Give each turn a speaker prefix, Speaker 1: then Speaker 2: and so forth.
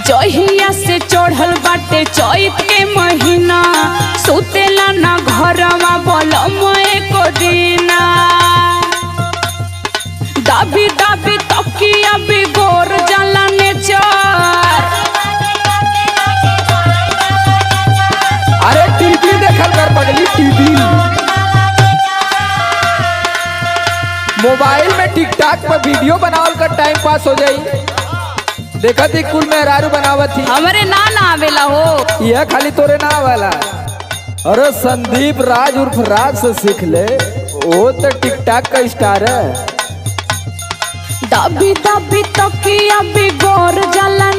Speaker 1: जहिया से चढ़ल बाटे चैत के महीना, सुतेला ना घरवा बलम एको दिना। दाबी दाबी तकिया बिगोर जाला नेचर।
Speaker 2: अरे टीवी देखल कर पगली, टीवी मोबाइल में टिकटॉक पर वीडियो बनावल कर टाइम पास हो जाई। देखा थी कुल मेहरारू बनावत थी,
Speaker 1: हमरे ना आवेला हो।
Speaker 2: यह खाली तोरे ना वाला। अरे संदीप राज उर्फ राज से सीख ले, वो तो टिकटॉक का स्टार है।
Speaker 1: दाबी दाबी तकिया बिगोर जाला